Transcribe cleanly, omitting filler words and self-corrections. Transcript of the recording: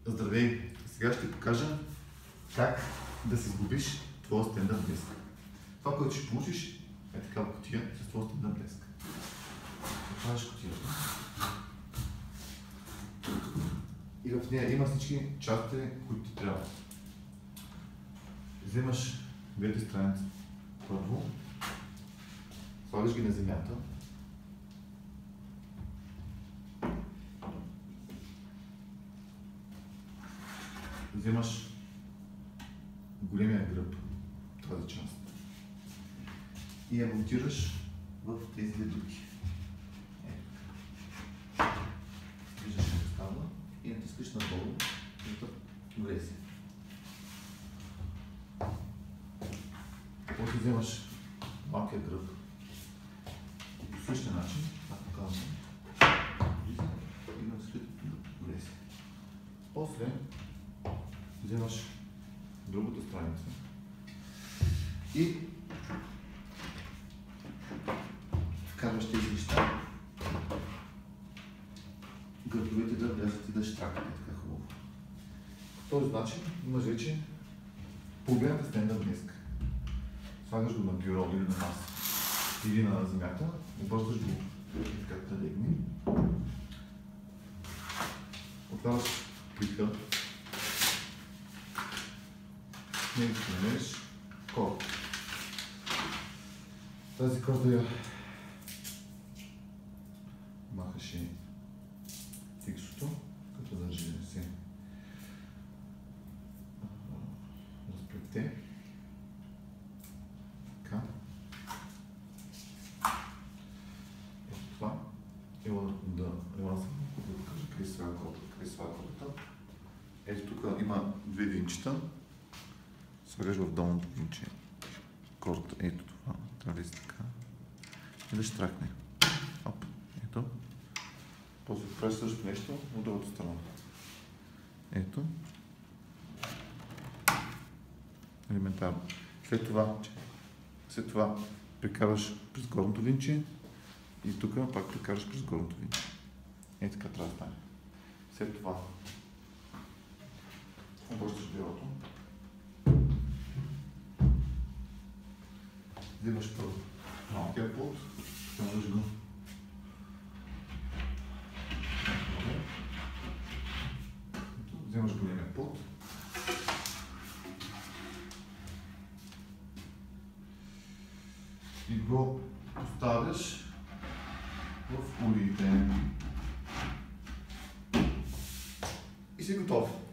Здравей! Сега ще ти покажа как да си сглобиш твоя стендъп диск. Това, което ще получиш, е такава кутия с твоя стендъп диск. Отваряш кутията. И в нея има всички части, които ти трябва. Вземаш двете страници. Първо, слагаш ги на земята. Вземаш големия гръб, тази част, и я монтираш в тези две дупки. Виждаш как става и натискаш надолу, за да влезе. После вземаш малкия гръб и по същия начин, както казвам, и натискаш да влезе. После вземаш другата страница и вкарваш тези неща, гърбовете да влязат и да штракат така хубаво. По този начин имаш вече половината стендъп диск. Слагаш го на бюро или на маса, или на земята, обръщаш го така да легне. Отваряш плика. В него ще намериш корд. Тази корда я махаш и фиксото, като държи да се разплете. Така. Ето това. Ела да покажа къде слага кордата. Ето тук има две винчета. Слагаш в долното винче кордата. Ето това. Трябва да така. И да штракне. Оп. Ето. После правиш същото нещо от другата страна. Ето. Елементарно. След това прекараш през горното винче и тук пак прекараш през горното винче. Ето така трябва да стане. След това обръщаш бюрото. Вземаш първо малкия плод, слагаш го. Вземаш големия плод. И го поставяш в улиите. И си готов.